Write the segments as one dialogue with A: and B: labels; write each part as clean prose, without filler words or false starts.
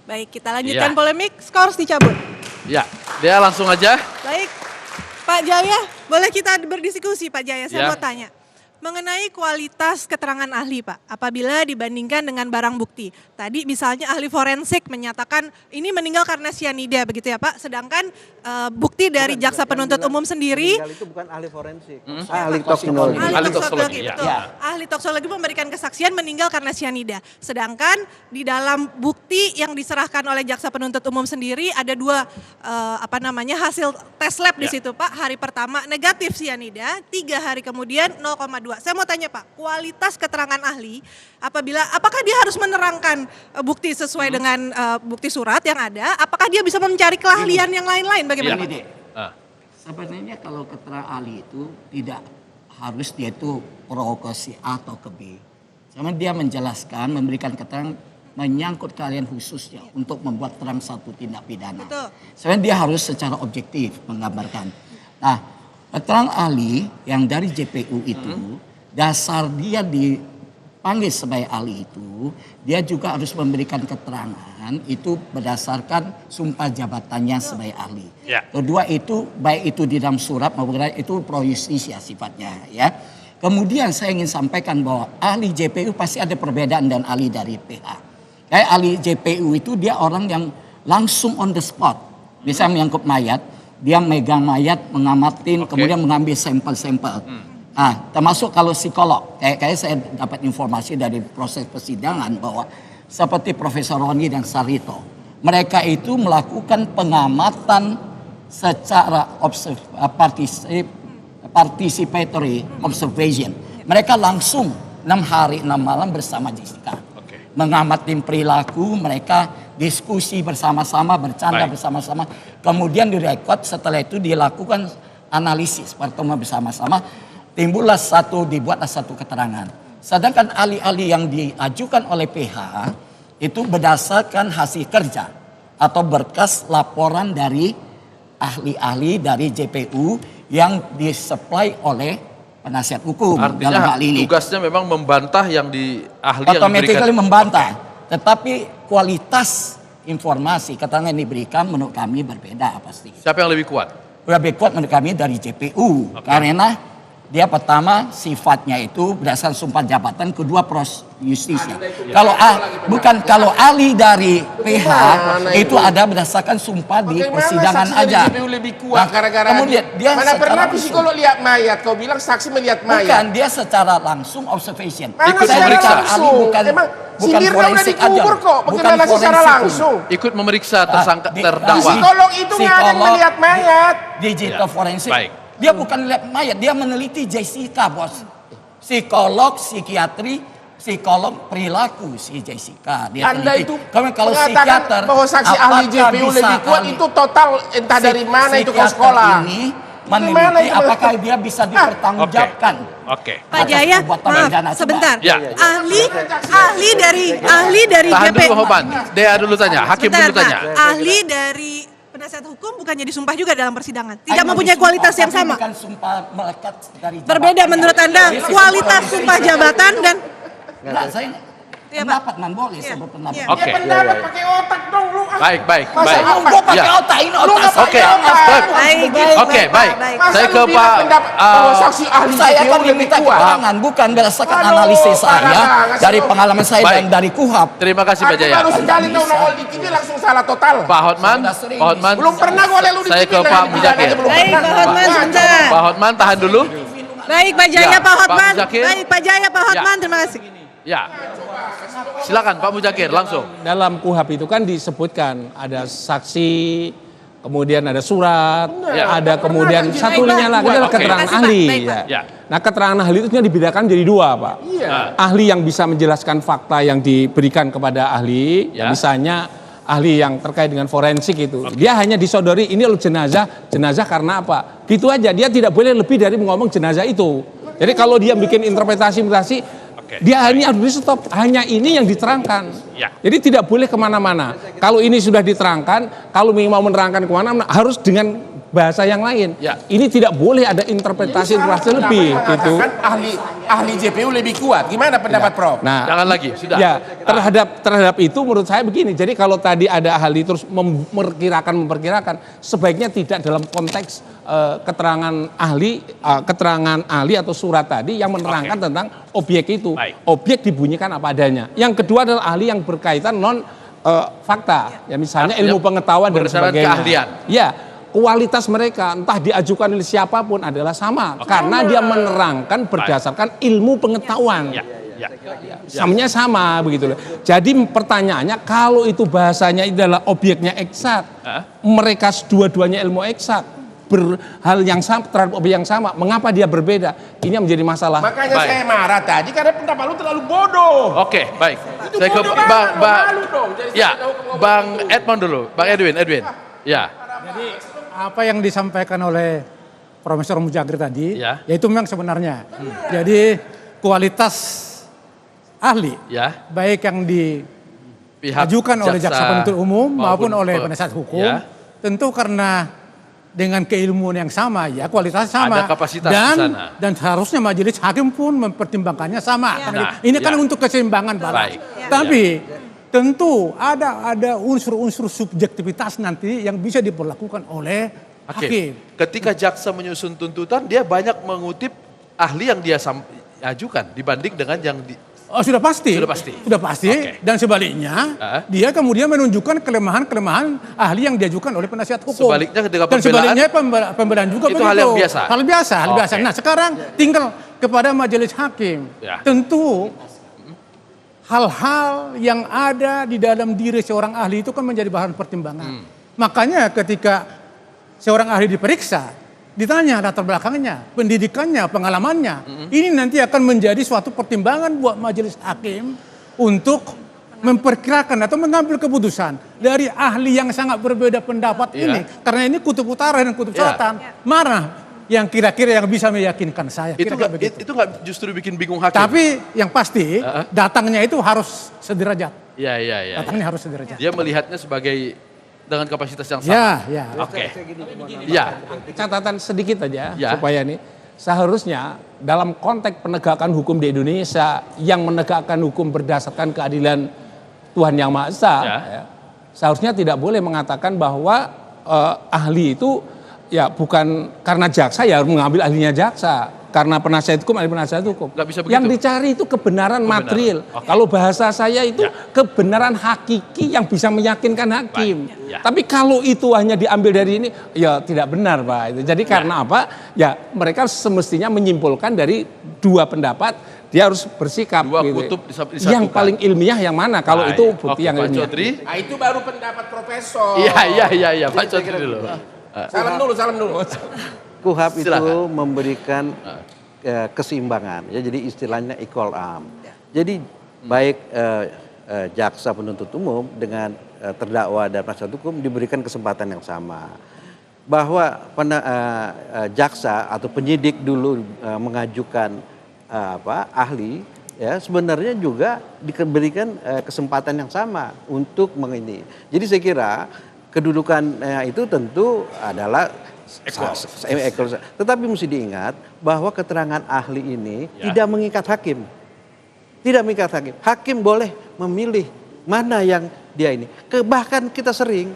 A: Baik, kita lanjutkan polemik. Skor dicabut.
B: Ya, dia langsung aja.
A: Baik, Pak Jaya, boleh kita berdiskusi Pak Jaya? Saya
B: Ya.
A: mau tanya. Mengenai kualitas keterangan ahli Pak, apabila dibandingkan dengan barang bukti. Tadi misalnya ahli forensik menyatakan ini meninggal karena sianida begitu ya Pak. Sedangkan bukti dari jaksa penuntut umum sendiri.
C: Meninggal itu bukan ahli forensik, ahli toksikologi.
B: Ahli toksikologi,
A: betul. Ahli toksikologi memberikan kesaksian meninggal karena sianida. Sedangkan di dalam bukti yang diserahkan oleh jaksa penuntut umum sendiri ada dua hasil tes lab di situ Pak. Hari pertama negatif sianida, 3 hari kemudian 0,2. Saya mau tanya Pak, kualitas keterangan ahli apakah dia harus menerangkan bukti sesuai dengan bukti surat yang ada, apakah dia bisa mencari keahlian yang lain-lain bagaimana?
D: Ini sebenarnya kalau keterangan ahli itu tidak harus dia itu pro ke si A atau ke B. Cuma dia menjelaskan, memberikan keterangan menyangkut keahlian khususnya untuk membuat terang satu tindak pidana.
A: Betul.
D: Sebenarnya dia harus secara objektif menggambarkan. Nah, keterangan ahli yang dari JPU itu dasar dia dipanggil sebagai ahli itu, dia juga harus memberikan keterangan itu berdasarkan sumpah jabatannya sebagai ahli.
B: Ya.
D: Kedua itu baik itu di dalam surat maupun itu pro justisia sifatnya ya. Kemudian saya ingin sampaikan bahwa ahli JPU pasti ada perbedaan dan ahli dari PH. Kayak ahli JPU itu dia orang yang langsung on the spot. Bisa menyangkut mayat, dia megang mayat, mengamatin, kemudian mengambil sampel-sampel. Nah, termasuk kalau psikolog, kayak saya dapat informasi dari proses persidangan bahwa seperti Profesor Roni dan Sarito, mereka itu melakukan pengamatan secara participatory observation. Mereka langsung 6 hari 6 malam bersama Jessica. Mengamatin perilaku, mereka diskusi bersama-sama, bercanda bersama-sama. Kemudian direkod, setelah itu dilakukan analisis pertemuan bersama-sama. Timbullah dibuatlah satu keterangan. Sedangkan ahli-ahli yang diajukan oleh PH itu berdasarkan hasil kerja atau berkas laporan dari ahli-ahli dari JPU yang disuplai oleh penasihat hukum.
B: Artinya
D: dalam hal ini.
B: tugasnya memang membantah yang di ahli yang
D: Automatically
B: diberikan.
D: membantah. Tetapi kualitas informasi keterangan yang diberikan menurut kami berbeda pasti.
B: Siapa yang lebih kuat?
D: Lebih kuat menurut kami dari JPU. Karena dia pertama sifatnya itu berdasarkan sumpah jabatan, kedua pros justisia. Kalau ahli dari PH itu ada berdasarkan sumpah di persidangan aja.
E: JPU lebih kuat gara-gara
D: kemudian dia
E: mana pernah
D: langsung.
E: psikolog lihat mayat? Kau bilang saksi melihat mayat.
D: Bukan, dia secara langsung observation.
E: Mana
B: Ikut
E: secara
B: memeriksa.
E: langsung?
D: Bukan
E: Sindirnya udah
D: forensik aja.
E: dikubur kok. Bagaimana
D: Bukan
E: secara
D: forensik.
E: langsung?
B: Ikut memeriksa tersangka terdakwa.
E: Psikolog itu nggak ada yang melihat mayat.
D: Digital forensik.
B: Baik.
D: Dia bukan lihat mayat, dia meneliti Jessica, bos. Psikolog, psikiatri, psikolog perilaku si Jessica. Dia
E: Anda
D: teliti.
E: itu
D: Kalau
E: mengatakan
D: psikiater,
E: bahwa saksi ahli
D: apakah
E: JPU
D: bisa
E: lebih kuat
D: ahli-
E: itu total entah dari mana itu kau
D: psikiater
E: sekolah.
D: Ini
E: Gimana
D: meneliti
E: itu?
D: apakah dia bisa dipertanggungjawabkan.
B: Oke.
A: Pak Jaya,
D: Perbuatan
A: maaf,
D: pidana. Coba.
A: sebentar.
B: Ya.
A: Ahli dari
B: Tahan dulu
A: JPU.
B: Pak Hoban. Dea dulu tanya, hakim
A: Sebentar,
B: dulu tanya.
A: Pak. Ahli dari penasihat hukum bukannya disumpah juga dalam persidangan? Tidak mempunyai kualitas yang
D: Tapi
A: sama?
D: Bukan sumpah melekat dari jabatan.
A: Berbeda menurut Anda kualitas sumpah jabatan dan
D: Enggak, saya
A: Iya, Pak.
D: pendapat man boleh
A: Iya.
D: saya berpendapat.
A: Iya.
B: Oke.
E: Ya pendapat pakai otak dong lu.
B: Baik.
E: Masa
D: Lu gua pakai
B: Ya.
D: otak ini
E: Lu
D: otak
E: nggak
D: saya.
B: Oke.
E: pakai otak.
A: baik.
B: Oke, baik.
E: Masa
B: Saya
E: lu
B: ke
E: bilang
B: Pak
E: pendapat bahwa saksi ahli
D: Saya
E: JPU
D: kan
E: lebih
D: diminta
E: kuat.
D: keterangan bukan berdasarkan
E: Aduh,
D: analisis saya
E: parah-parah.
D: dari pengalaman saya
B: Baik.
D: dan dari KUHAP.
B: Terima kasih Pak
E: Aku
B: Jaya.
E: baru sekali tahu nongol di TV langsung salah total.
B: Pak Hotman,
D: Sudah sering.
B: Pak Hotman.
E: Belum pernah gue lihat lu di
B: Saya
E: TV.
B: ke Pak
E: dengan
B: Muzakir.
E: aja belum
A: Baik,
E: pernah.
A: Pak Hotman,
E: Wah,
A: sebentar.
B: Pak Hotman tahan dulu.
A: Baik Pak Jaya,
B: Ya,
A: Pak
B: Pak
A: Hotman.
B: Muzakir.
A: Baik Pak Jaya, Pak Hotman, terima kasih.
B: Ya. Silakan Pak Muzakir langsung.
F: Dalam KUHAP itu kan disebutkan ada saksi, kemudian ada surat,
B: Ya.
F: ada kemudian satunya lagi adalah
B: Oke.
F: keterangan
A: Terima kasih, Pak.
F: ahli.
A: Baik, Pak.
B: Ya.
F: Nah keterangan ahli itu dibedakan jadi dua, Pak.
E: Iya.
F: Ahli yang bisa menjelaskan fakta yang diberikan kepada ahli,
B: Ya.
F: misalnya ahli yang terkait dengan forensik itu. Dia hanya disodori ini loh jenazah karena apa? Gitu aja, dia tidak boleh lebih dari ngomong jenazah itu. Jadi kalau dia bikin interpretasi, dia hanya harus di stop, hanya ini yang diterangkan.
B: Ya.
F: Jadi tidak boleh kemana-mana. Kalau ini sudah diterangkan, kalau mau menerangkan kemana-mana harus dengan bahasa yang lain.
B: Ya.
F: Ini tidak boleh ada interpretasi lebih gitu.
E: Kan ahli JPU lebih kuat. Gimana pendapat Prof?
F: Nah,
B: Jangan lagi, sudah.
F: ya terhadap itu menurut saya begini. Jadi kalau tadi ada ahli terus memperkirakan, sebaiknya tidak dalam konteks keterangan ahli atau surat tadi yang menerangkan tentang objek itu.
B: Baik.
F: Objek dibunyikan apa adanya. Yang kedua adalah ahli yang berkaitan fakta, ya misalnya
B: Artinya
F: ilmu pengetahuan dan
B: berdasarkan
F: sebagainya.
B: keahlian.
F: Ya, kualitas mereka entah diajukan oleh siapapun adalah sama karena dia menerangkan berdasarkan ilmu pengetahuan.
B: Ya, ya.
F: Samanya sama begitu loh. Jadi pertanyaannya kalau itu bahasanya adalah objeknya eksak, mereka dua-duanya ilmu eksak, berhal yang sama terhadap objek yang sama, mengapa dia berbeda? Ini yang menjadi masalah.
E: Makanya
B: Baik.
E: saya marah tadi karena pendapat lu terlalu bodoh.
B: Oke, baik.
E: Itu
B: Saya ke
E: bodoh
B: Bang,
E: banget,
B: Bang,
E: malu dong. Jadi
B: ya,
E: saya tahu ngomong
B: Bang
E: gitu.
B: Edmond dulu, Bang Edwin. Ya,
G: Jadi apa yang disampaikan oleh Profesor Mujagir tadi,
B: Ya.
G: yaitu memang sebenarnya. Jadi kualitas ahli,
B: ya.
G: baik yang
B: Pihak
G: diajukan oleh jaksa penuntut umum maupun oleh penasihat hukum,
B: Ya.
G: tentu karena dengan keilmuan yang sama, ya kualitasnya sama.
B: Ada kapasitas di sana.
G: Dan seharusnya majelis hakim pun mempertimbangkannya sama. Karena
B: Nah,
G: ini kan
B: ya.
G: untuk keseimbangan balance.
B: Baik.
G: Tapi tentu ada unsur-unsur subjektivitas nanti yang bisa diperlakukan oleh
B: Oke.
G: hakim.
B: Ketika jaksa menyusun tuntutan, dia banyak mengutip ahli yang dia ajukan dibanding dengan yang
G: Oh, sudah pasti.
B: Sudah pasti.
G: Sudah pasti.
B: Oke.
G: Dan sebaliknya, dia kemudian menunjukkan kelemahan-kelemahan ahli yang diajukan oleh penasihat hukum.
B: Sebaliknya ketika
G: Dan
B: pembelaan,
G: sebaliknya pembelaan juga
B: itu
G: begitu.
B: hal yang biasa?
G: Hal biasa, hal
B: Oke.
G: biasa. Nah, sekarang tinggal kepada majelis hakim.
B: Ya.
G: Tentu hal-hal yang ada di dalam diri seorang ahli itu kan menjadi bahan pertimbangan. Makanya ketika seorang ahli diperiksa, ditanya latar belakangnya, pendidikannya, pengalamannya. Ini nanti akan menjadi suatu pertimbangan buat majelis hakim untuk memperkirakan atau mengambil keputusan dari ahli yang sangat berbeda pendapat ini. Karena ini kutub utara dan kutub selatan. Mana yang kira-kira yang bisa meyakinkan saya?
B: itu
G: Kira-kira begitu.
B: nggak justru bikin bingung hakim.
G: Tapi yang pasti datangnya itu harus sederajat.
B: ya.
G: Datangnya harus sederajat.
B: Dia melihatnya sebagai dengan kapasitas yang sama.
G: Ya.
B: Oke. Ya.
F: Catatan sedikit aja
B: Ya.
F: supaya nih seharusnya dalam konteks penegakan hukum di Indonesia yang menegakkan hukum berdasarkan keadilan Tuhan Yang Maha Esa, ya, seharusnya tidak boleh mengatakan bahwa ahli itu ya bukan karena jaksa ya mengambil ahlinya jaksa, karena penasihat hukum ahli penasihat hukum.
B: Nggak bisa begitu.
F: Yang dicari itu kebenaran material.
B: Oke.
F: Kalau bahasa saya itu kebenaran hakiki yang bisa meyakinkan hakim.
B: Baik. Ya.
F: Tapi kalau itu hanya diambil dari ini, ya tidak benar Pak. Jadi karena apa? Ya mereka semestinya menyimpulkan dari dua pendapat, dia harus bersikap.
B: Dua
F: gitu.
B: kutub disatukan.
F: Yang paling ilmiah yang mana? Kalau
B: Baik.
F: itu bukti
B: Oke,
F: yang
B: Pak
F: ilmiah.
B: Chaudhry.
E: Nah, itu baru pendapat profesor.
B: Iya. Pak Chaudhry dulu.
E: Salam dulu.
C: KUHP itu
B: Silakan.
C: memberikan keseimbangan, ya, jadi istilahnya equal arm. Jadi baik jaksa penuntut umum dengan terdakwa dan penasihat hukum diberikan kesempatan yang sama. Bahwa jaksa atau penyidik dulu mengajukan ahli, ya sebenarnya juga diberikan kesempatan yang sama untuk mengini. Jadi saya kira kedudukan itu tentu adalah equal. Tetapi mesti diingat bahwa keterangan ahli ini tidak mengikat hakim. Tidak mengikat hakim. Hakim boleh memilih mana yang dia ini. Bahkan kita sering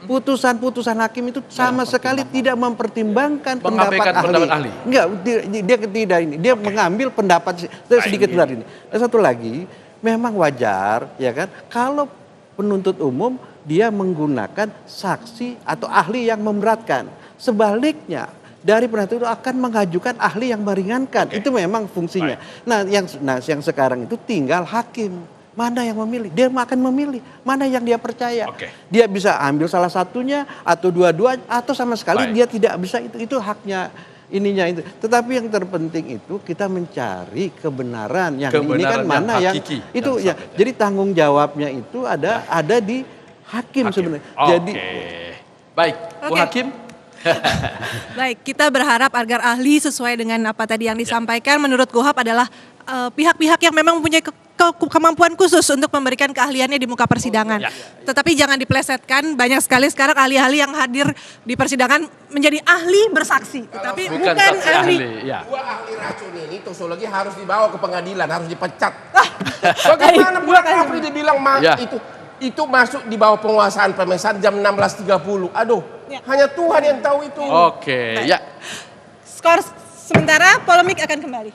C: putusan-putusan hakim itu sama sekali tidak mempertimbangkan pendapat ahli. Enggak, dia tidak ini. Dia mengambil pendapat sedikit benar ini. Dan satu lagi, memang wajar ya kan kalau penuntut umum dia menggunakan saksi atau ahli yang memberatkan. Sebaliknya dari penuntut itu akan mengajukan ahli yang meringankan. Itu memang fungsinya. Nah, yang sekarang itu tinggal hakim mana yang memilih. Dia akan memilih mana yang dia percaya. Dia bisa ambil salah satunya atau dua-dua atau sama sekali dia tidak bisa, itu haknya ininya itu. Tetapi yang terpenting itu kita mencari kebenaran yang ini kan mana yang itu ya. Jadi tanggung jawabnya itu ada di hakim sebenarnya. Jadi
B: baik, Bu Hakim.
A: Baik, kita berharap agar ahli sesuai dengan apa tadi yang disampaikan menurut KUHP adalah pihak-pihak yang memang mempunyai kemampuan khusus untuk memberikan keahliannya di muka persidangan. Tetapi jangan diplesetkan, banyak sekali sekarang ahli-ahli yang hadir di persidangan menjadi ahli bersaksi, tetapi bukan ahli.
E: Dua ahli racun ini tosologi harus dibawa ke pengadilan, harus dipecat. Bagaimana Bulan April dibilang itu masuk di bawah penguasaan pemesan jam 16.30. Aduh, hanya Tuhan yang tahu itu.
B: Oke, ya.
A: Skor sementara, polemik akan kembali.